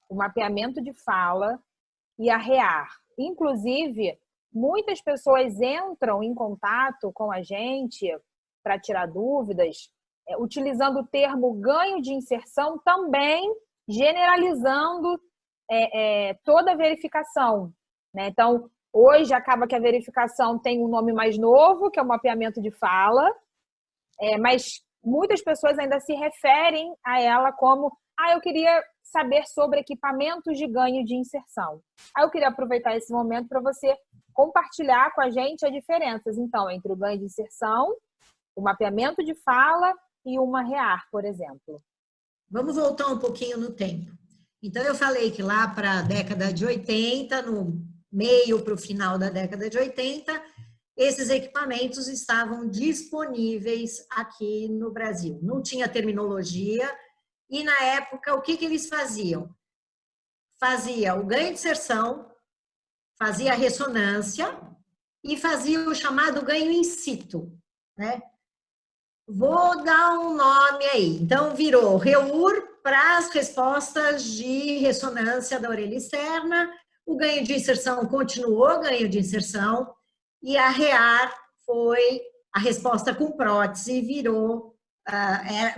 o mapeamento de fala e a REAR. Inclusive, muitas pessoas entram em contato com a gente para tirar dúvidas, utilizando o termo ganho de inserção, também generalizando toda a verificação, né? Então, hoje acaba que a verificação tem um nome mais novo, que é o mapeamento de fala, mas muitas pessoas ainda se referem a ela como eu queria saber sobre equipamentos de ganho de inserção. Eu queria aproveitar esse momento para você compartilhar com a gente as diferenças, então, entre o ganho de inserção, o mapeamento de fala e uma REAR, por exemplo. Vamos voltar um pouquinho no tempo. Então, eu falei que lá para a década de 80, no meio para o final da década de 80, esses equipamentos estavam disponíveis aqui no Brasil. Não tinha terminologia e, na época, o que eles faziam? Fazia o ganho de inserção, fazia a ressonância e fazia o chamado ganho in situ, né? Vou dar um nome aí. Então, virou REUR para as respostas de ressonância da orelha externa, o ganho de inserção continuou ganho de inserção, e a REAR foi a resposta com prótese, virou,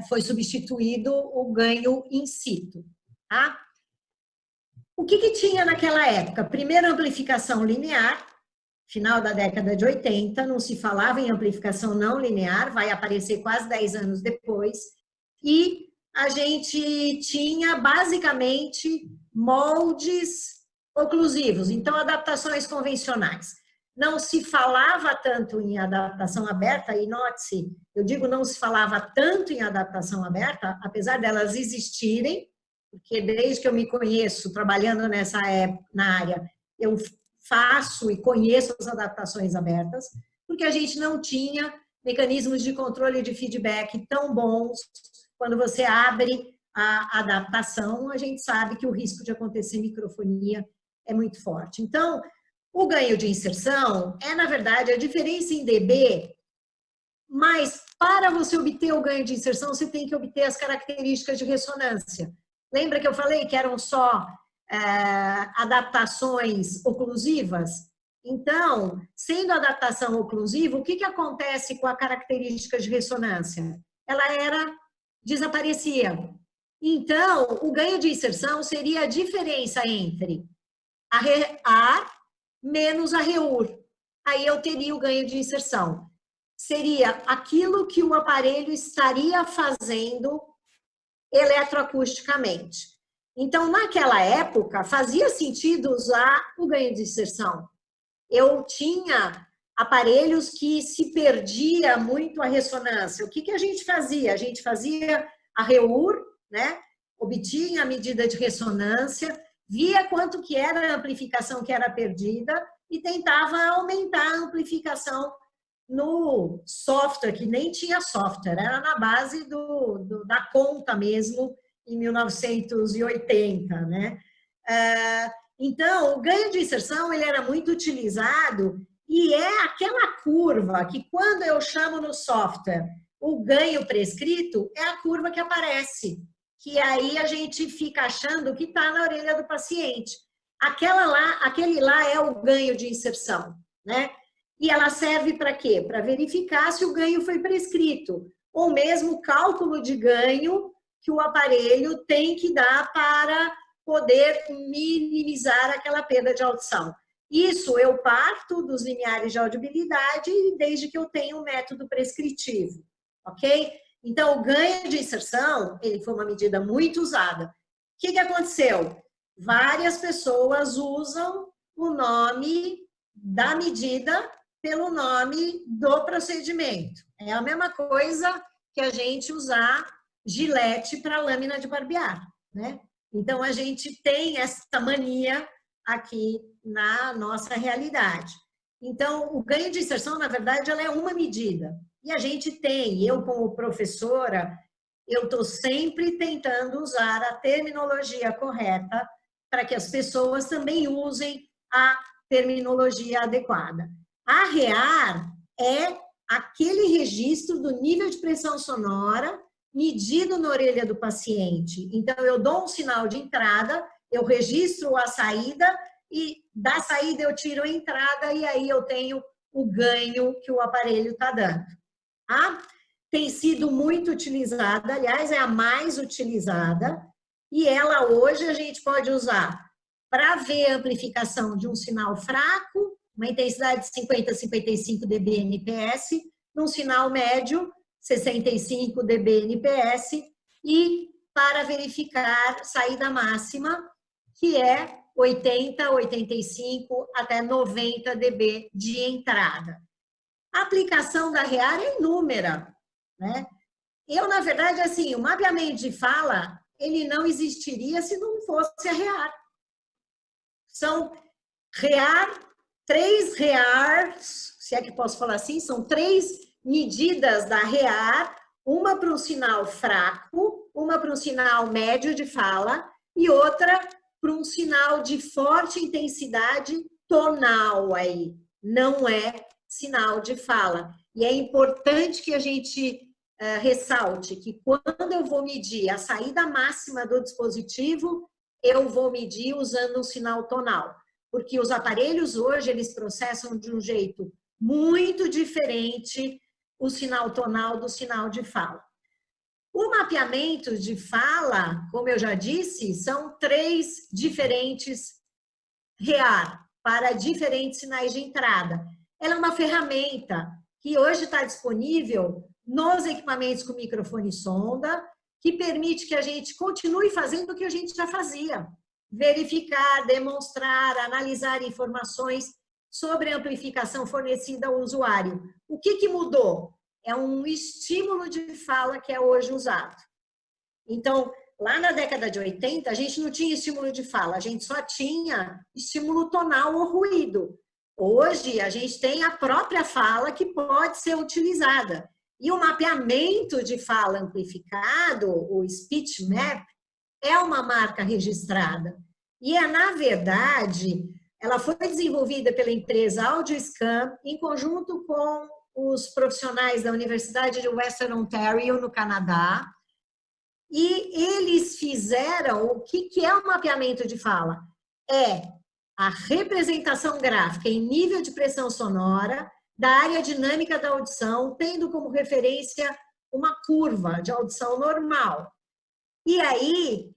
foi substituído o ganho in situ. Tá? O que tinha naquela época? Primeiro, amplificação linear, final da década de 80, não se falava em amplificação não linear, vai aparecer quase 10 anos depois, e a gente tinha basicamente moldes oclusivos, então adaptações convencionais. Não se falava tanto em adaptação aberta, e note-se, eu digo não se falava tanto em adaptação aberta, apesar delas existirem, porque desde que eu me conheço trabalhando na área, eu faço e conheço as adaptações abertas, porque a gente não tinha mecanismos de controle de feedback tão bons. Quando você abre a adaptação, a gente sabe que o risco de acontecer microfonia é muito forte. Então, o ganho de inserção é, na verdade, a diferença em dB, mas para você obter o ganho de inserção, você tem que obter as características de ressonância. Lembra que eu falei que eram só adaptações oclusivas? Então, sendo adaptação oclusiva, o que acontece com a característica de ressonância? Ela desaparecia. Então, o ganho de inserção seria a diferença entre a menos a REUR. Aí eu teria o ganho de inserção. Seria aquilo que o aparelho estaria fazendo eletroacusticamente. Então, naquela época, fazia sentido usar o ganho de inserção. Eu tinha aparelhos que se perdia muito a ressonância. O que a gente fazia? A gente fazia a REUR, né? Obtinha a medida de ressonância, via quanto que era a amplificação que era perdida e tentava aumentar a amplificação no software, que nem tinha software, era na base da conta mesmo, em 1980, né? Então, o ganho de inserção ele era muito utilizado e é aquela curva que quando eu chamo no software o ganho prescrito, é a curva que aparece, que aí a gente fica achando que está na orelha do paciente. Aquele lá é o ganho de inserção, né? E ela serve para quê? Para verificar se o ganho foi prescrito, ou mesmo o cálculo de ganho que o aparelho tem que dar para poder minimizar aquela perda de audição. Isso eu parto dos limiares de audibilidade desde que eu tenha um método prescritivo, ok? Então, o ganho de inserção, ele foi uma medida muito usada. O que aconteceu? Várias pessoas usam o nome da medida pelo nome do procedimento. É a mesma coisa que a gente usar Gillette para lâmina de barbear, né? Então, a gente tem essa mania aqui na nossa realidade. Então, o ganho de inserção, na verdade, ela é uma medida. E a gente tem, eu como professora, eu estou sempre tentando usar a terminologia correta para que as pessoas também usem a terminologia adequada. A REAR é aquele registro do nível de pressão sonora medido na orelha do paciente. Então, eu dou um sinal de entrada, eu registro a saída e da saída eu tiro a entrada e aí eu tenho o ganho que o aparelho está dando. Tá? Tem sido muito utilizada, aliás, é a mais utilizada e ela hoje a gente pode usar para ver a amplificação de um sinal fraco, uma intensidade de 50 a 55 dB NPS, num sinal médio, 65 dB NPS, e para verificar saída máxima, que é 80, 85 até 90 dB de entrada. A aplicação da REAR é inúmera, né? Eu, na verdade, assim, o mapeamento de fala, ele não existiria se não fosse a REAR. São três REARs, se é que posso falar assim, são 3 medidas da REAR, uma para um sinal fraco, uma para um sinal médio de fala e outra para um sinal de forte intensidade tonal aí, não é sinal de fala. E é importante que a gente ressalte que quando eu vou medir a saída máxima do dispositivo, eu vou medir usando um sinal tonal, porque os aparelhos hoje, eles processam de um jeito muito diferente o sinal tonal do sinal de fala. O mapeamento de fala, como eu já disse, são 3 diferentes REAR para diferentes sinais de entrada. Ela é uma ferramenta que hoje está disponível nos equipamentos com microfone sonda, que permite que a gente continue fazendo o que a gente já fazia. verificar, demonstrar, analisar informações sobre a amplificação fornecida ao usuário. O que mudou? É um estímulo de fala que é hoje usado. Então, lá na década de 80, a gente não tinha estímulo de fala, a gente só tinha estímulo tonal ou ruído. Hoje, a gente tem a própria fala que pode ser utilizada. E o mapeamento de fala amplificado, o Speech Map, é uma marca registrada. E na verdade, ela foi desenvolvida pela empresa AudioScan em conjunto com os profissionais da Universidade de Western Ontario, no Canadá. E eles fizeram o que é o mapeamento de fala? É a representação gráfica em nível de pressão sonora da área dinâmica da audição, tendo como referência uma curva de audição normal. E aí,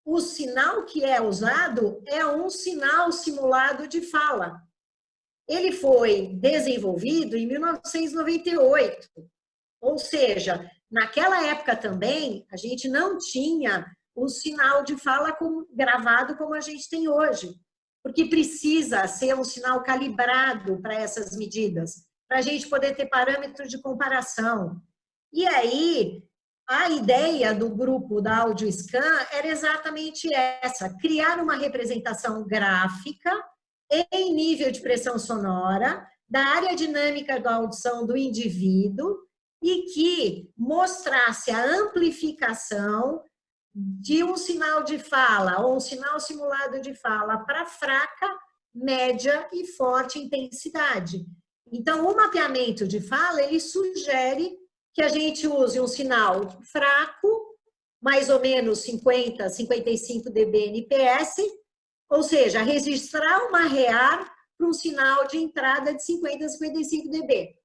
o sinal que é usado é um sinal simulado de fala. Ele foi desenvolvido em 1998, ou seja, naquela época também, a gente não tinha o sinal de fala gravado como a gente tem hoje, porque precisa ser um sinal calibrado para essas medidas, para a gente poder ter parâmetros de comparação. E aí, a ideia do grupo da AudioScan era exatamente essa, criar uma representação gráfica em nível de pressão sonora da área dinâmica da audição do indivíduo e que mostrasse a amplificação de um sinal de fala ou um sinal simulado de fala para fraca, média e forte intensidade. Então, o mapeamento de fala, ele sugere que a gente use um sinal fraco, mais ou menos 50, 55 dB NPS, ou seja, registrar uma REAR para um sinal de entrada de 50 a 55 dB.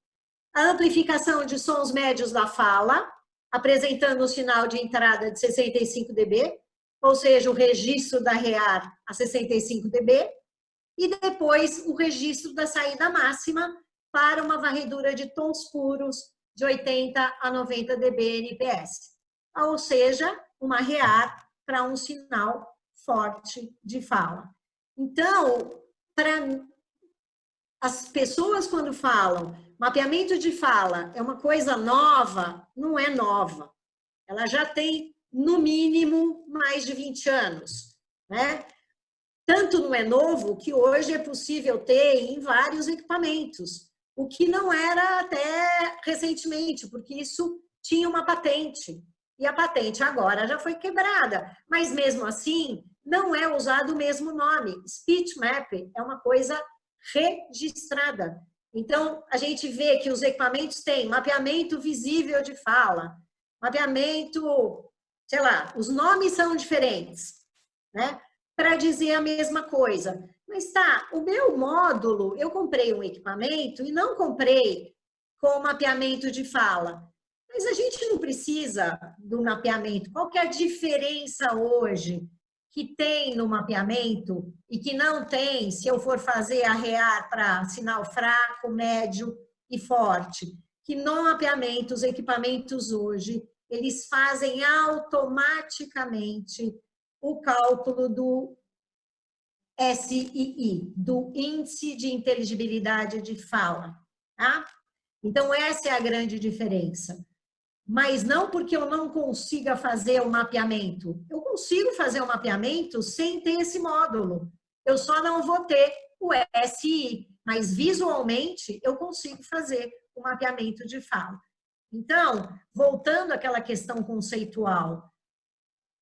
A amplificação de sons médios da fala, apresentando um sinal de entrada de 65 dB, ou seja, o registro da REAR a 65 dB, e depois o registro da saída máxima para uma varredura de tons puros de 80 a 90 dB NPS. Ou seja, uma REAR para um sinal forte de fala. Então, para as pessoas quando falam mapeamento de fala é uma coisa nova, não é nova. Ela já tem, no mínimo, mais de 20 anos, né? Tanto não é novo que hoje é possível ter em vários equipamentos, o que não era até recentemente, porque isso tinha uma patente. E a patente agora já foi quebrada, mas mesmo assim não é usado o mesmo nome. Speech Map é uma coisa registrada. Então, a gente vê que os equipamentos têm mapeamento visível de fala, mapeamento, sei lá, os nomes são diferentes, né? Para dizer a mesma coisa. Mas tá, o meu módulo, eu comprei um equipamento e não comprei com mapeamento de fala. Mas a gente não precisa do mapeamento. Qual que é a diferença hoje que tem no mapeamento e que não tem se eu for fazer a REAR para sinal fraco, médio e forte? Que no mapeamento, os equipamentos hoje, eles fazem automaticamente o cálculo do SII, do Índice de Inteligibilidade de Fala. Tá? Então, essa é a grande diferença. Mas não porque eu não consiga fazer o mapeamento. Eu consigo fazer o mapeamento sem ter esse módulo. Eu só não vou ter o SI, mas visualmente eu consigo fazer o mapeamento de fala. Então, voltando àquela questão conceitual,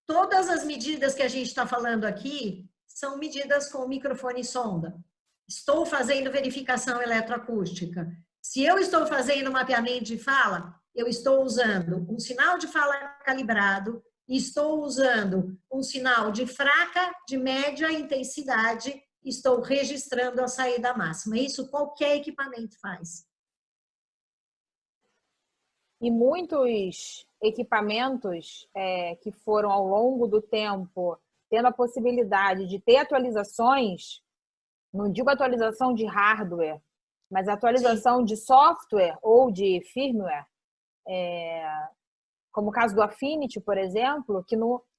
todas as medidas que a gente está falando aqui são medidas com microfone e sonda. Estou fazendo verificação eletroacústica. Se eu estou fazendo mapeamento de fala, eu estou usando um sinal de fala calibrado e estou usando um sinal de fraca, de média intensidade, estou registrando a saída máxima. Isso qualquer equipamento faz. E muitos equipamentos que foram ao longo do tempo tendo a possibilidade de ter atualizações, não digo atualização de hardware, mas atualização Sim. de software ou de firmware, como o caso do Affinity, por exemplo, que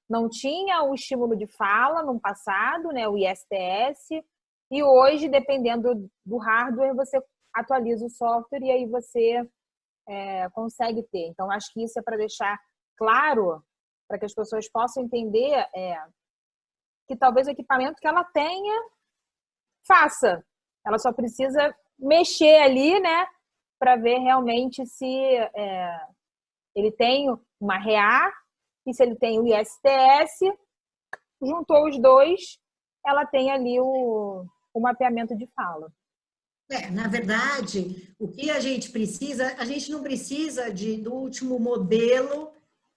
não tinha o estímulo de fala no passado, né, o ISTS, e hoje, dependendo do hardware, você atualiza o software e aí você consegue ter. Então, acho que isso é para deixar claro, para que as pessoas possam entender que talvez o equipamento que ela tenha, faça. Ela só precisa mexer ali, né, para ver realmente se ele tem uma REA e se ele tem o ISTS, juntou os dois, ela tem ali o mapeamento de fala. Na verdade, o que a gente precisa, a gente não precisa do último modelo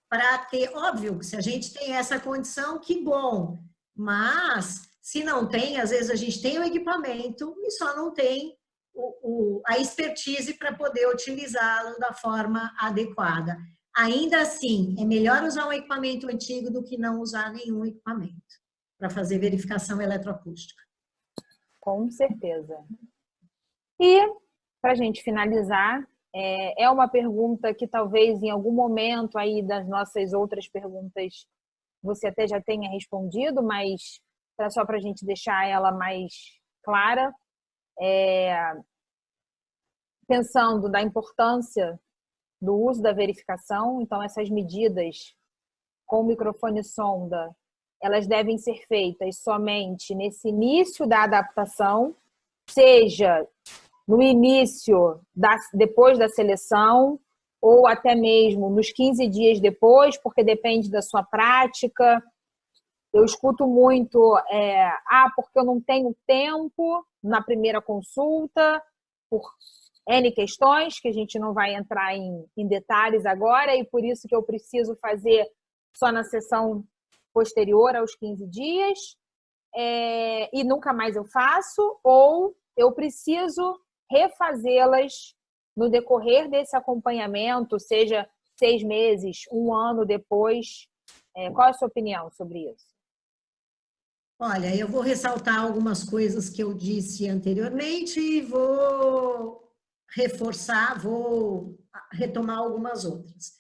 para ter, óbvio, que se a gente tem essa condição, que bom, mas se não tem, às vezes a gente tem o equipamento e só não tem a expertise para poder utilizá-lo da forma adequada. Ainda assim, é melhor usar um equipamento antigo do que não usar nenhum equipamento para fazer verificação eletroacústica. Com certeza. E, para a gente finalizar, é uma pergunta que talvez em algum momento aí das nossas outras perguntas você até já tenha respondido, mas só para a gente deixar ela mais clara, pensando da importância do uso da verificação, então essas medidas com microfone sonda, elas devem ser feitas somente nesse início da adaptação, seja no início, depois da seleção, ou até mesmo nos 15 dias depois, porque depende da sua prática. Eu escuto muito, porque eu não tenho tempo na primeira consulta, por N questões, que a gente não vai entrar em detalhes agora, e por isso que eu preciso fazer só na sessão posterior aos 15 dias, e nunca mais eu faço, ou eu preciso refazê-las no decorrer desse acompanhamento, seja 6 meses, 1 ano depois. Qual é a sua opinião sobre isso? Olha, eu vou ressaltar algumas coisas que eu disse anteriormente e vou reforçar, vou retomar algumas outras.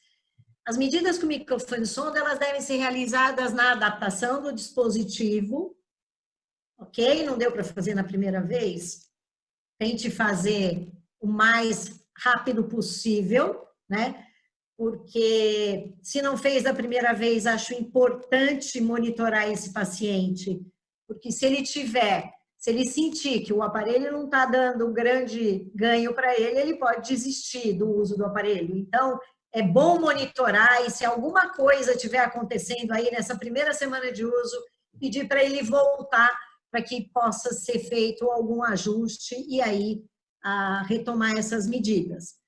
As medidas com microfone sonda, elas devem ser realizadas na adaptação do dispositivo, ok? Não deu para fazer na primeira vez? Tente fazer o mais rápido possível, né? Porque se não fez da primeira vez, acho importante monitorar esse paciente, porque se ele sentir que o aparelho não está dando um grande ganho para ele pode desistir do uso do aparelho. Então, é bom monitorar e se alguma coisa estiver acontecendo aí nessa primeira semana de uso, pedir para ele voltar para que possa ser feito algum ajuste e aí retomar essas medidas.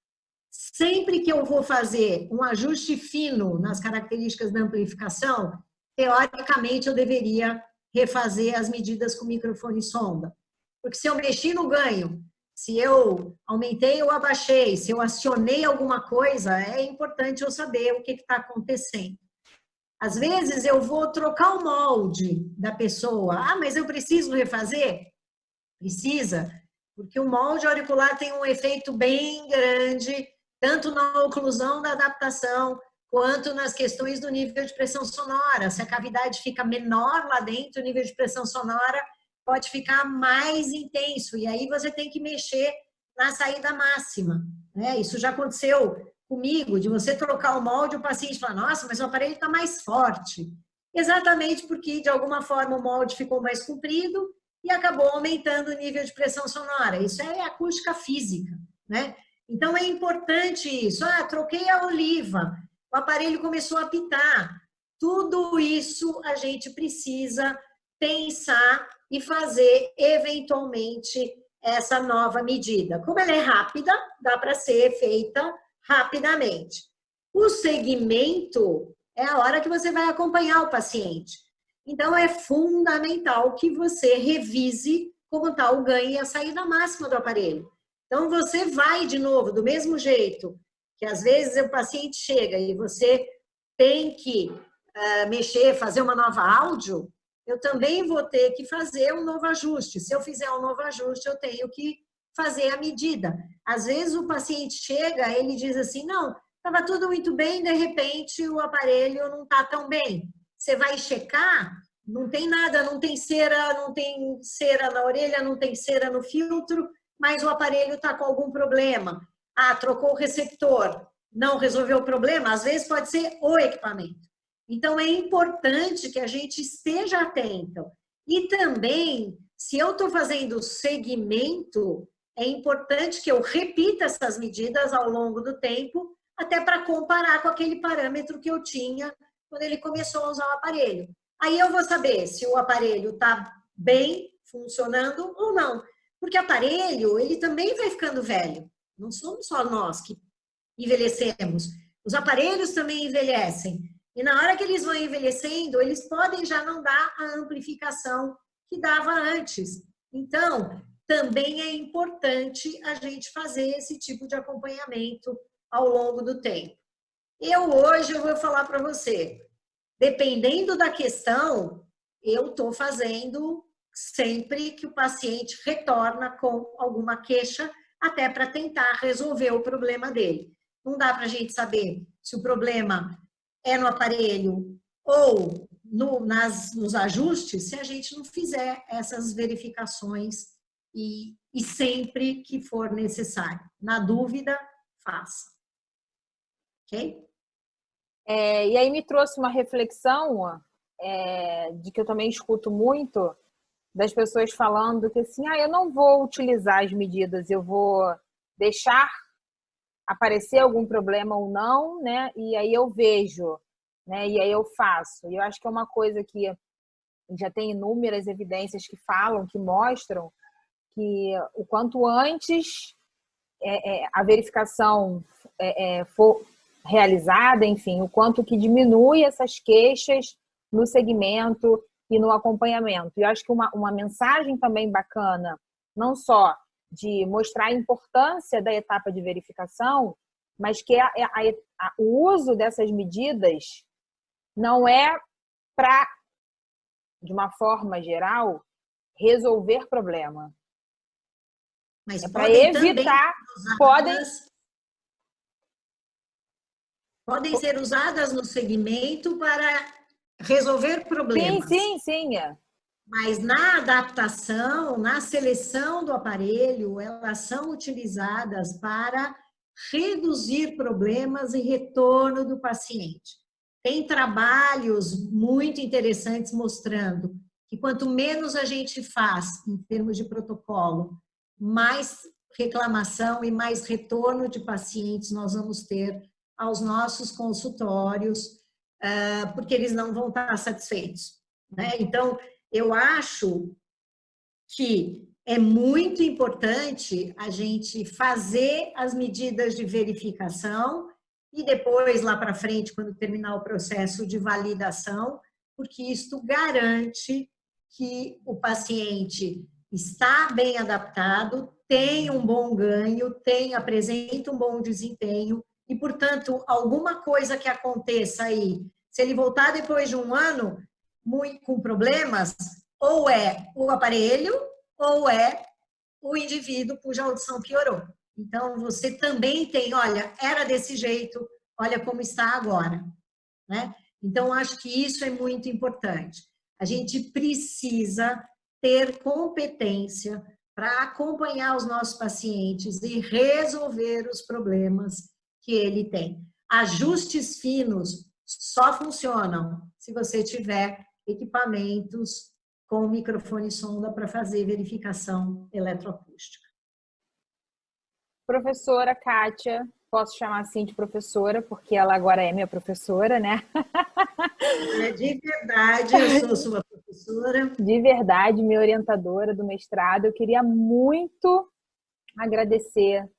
Sempre que eu vou fazer um ajuste fino nas características da amplificação, teoricamente eu deveria refazer as medidas com microfone sonda. Porque se eu mexi no ganho, se eu aumentei ou abaixei, se eu acionei alguma coisa, é importante eu saber o que está acontecendo. Às vezes eu vou trocar o molde da pessoa. Mas eu preciso refazer? Precisa, porque o molde auricular tem um efeito bem grande, tanto na oclusão da adaptação, quanto nas questões do nível de pressão sonora. Se a cavidade fica menor lá dentro, o nível de pressão sonora pode ficar mais intenso, e aí você tem que mexer na saída máxima, né? Isso já aconteceu comigo, de você trocar o molde, o paciente fala, nossa, mas o aparelho está mais forte. Exatamente porque, de alguma forma, o molde ficou mais comprido e acabou aumentando o nível de pressão sonora. Isso é acústica física, né? Então, é importante isso. Troquei a oliva, o aparelho começou a apitar. Tudo isso a gente precisa pensar e fazer, eventualmente, essa nova medida. Como ela é rápida, dá para ser feita rapidamente. O segmento é a hora que você vai acompanhar o paciente. Então, é fundamental que você revise como está o ganho e a saída máxima do aparelho. Então, você vai de novo, do mesmo jeito que às vezes o paciente chega e você tem que mexer, fazer uma nova áudio, eu também vou ter que fazer um novo ajuste. Se eu fizer um novo ajuste, eu tenho que fazer a medida. Às vezes o paciente chega, ele diz assim, não, estava tudo muito bem, de repente o aparelho não está tão bem. você vai checar, não tem nada, não tem cera na orelha, não tem cera no filtro, mas o aparelho está com algum problema. Ah, trocou o receptor, não resolveu o problema, às vezes pode ser o equipamento. Então, é importante que a gente esteja atento. E também, se eu estou fazendo segmento, é importante que eu repita essas medidas ao longo do tempo, até para comparar com aquele parâmetro que eu tinha quando ele começou a usar o aparelho. Aí eu vou saber se o aparelho está bem funcionando ou não. Porque aparelho, ele também vai ficando velho. Não somos só nós que envelhecemos. Os aparelhos também envelhecem. E na hora que eles vão envelhecendo, eles podem já não dar a amplificação que dava antes. Então, também é importante a gente fazer esse tipo de acompanhamento ao longo do tempo. Hoje eu vou falar para você, dependendo da questão, eu estou fazendo sempre que o paciente retorna com alguma queixa, até para tentar resolver o problema dele. Não dá para a gente saber se o problema é no aparelho ou nos ajustes, se a gente não fizer essas verificações e sempre que for necessário. Na dúvida, faça. Ok? E aí me trouxe uma reflexão de que eu também escuto muito das pessoas falando que assim, eu não vou utilizar as medidas, eu vou deixar aparecer algum problema ou não, né? E aí eu vejo, né? E aí eu faço. E eu acho que é uma coisa que já tem inúmeras evidências que falam, que mostram que o quanto antes a verificação for realizada, enfim, o quanto que diminui essas queixas no segmento e no acompanhamento. E eu acho que uma mensagem também bacana, não só de mostrar a importância da etapa de verificação, mas que o uso dessas medidas não é para, de uma forma geral, resolver problema. Mas para evitar, podem ser usadas no segmento para resolver problemas. Sim. Mas na adaptação, na seleção do aparelho, elas são utilizadas para reduzir problemas e retorno do paciente. Tem trabalhos muito interessantes mostrando que quanto menos a gente faz em termos de protocolo, mais reclamação e mais retorno de pacientes nós vamos ter aos nossos consultórios, porque eles não vão estar satisfeitos, né? Então, eu acho que é muito importante a gente fazer as medidas de verificação e depois, lá para frente, quando terminar o processo de validação, porque isto garante que o paciente está bem adaptado, tem um bom ganho, apresenta um bom desempenho e, portanto, alguma coisa que aconteça aí, se ele voltar depois de um ano com problemas, ou é o aparelho ou é o indivíduo cuja audição piorou. Então, você também tem, olha, era desse jeito, olha como está agora, né? Então, acho que isso é muito importante. A gente precisa ter competência para acompanhar os nossos pacientes e resolver os problemas que ele tem. Ajustes finos só funcionam se você tiver equipamentos com microfone e sonda para fazer verificação eletroacústica. Professora Kátia, posso chamar assim de professora, porque ela agora é minha professora, né? De verdade, eu sou sua professora. De verdade, minha orientadora do mestrado. Eu queria muito agradecer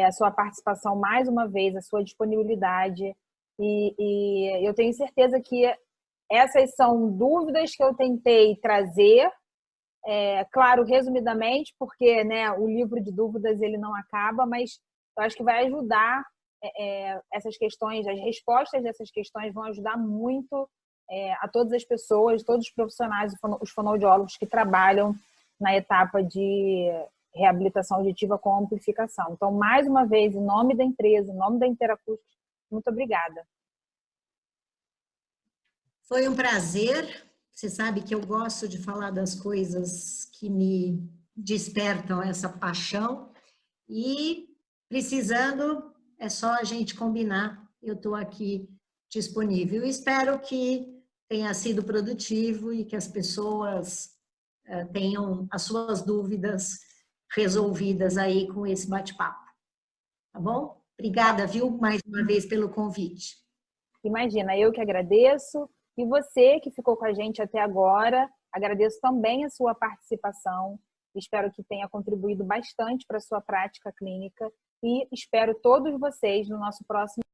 a sua participação mais uma vez, a sua disponibilidade. E eu tenho certeza que essas são dúvidas que eu tentei trazer, claro, resumidamente, porque, né, o livro de dúvidas ele não acaba, mas eu acho que vai ajudar essas questões, as respostas dessas questões vão ajudar muito a todas as pessoas, todos os profissionais, os fonoaudiólogos que trabalham na etapa de reabilitação auditiva com amplificação. Então, mais uma vez, em nome da empresa, em nome da Interacústica, muito obrigada. Foi um prazer. Você sabe que eu gosto de falar das coisas que me despertam essa paixão. E precisando, é só a gente combinar. Eu estou aqui disponível. Espero que tenha sido produtivo e que as pessoas tenham as suas dúvidas resolvidas aí com esse bate-papo. Tá bom? Obrigada, viu, mais uma vez pelo convite. Imagina, eu que agradeço. E você que ficou com a gente até agora, agradeço também a sua participação. Espero que tenha contribuído bastante para a sua prática clínica e espero todos vocês no nosso próximo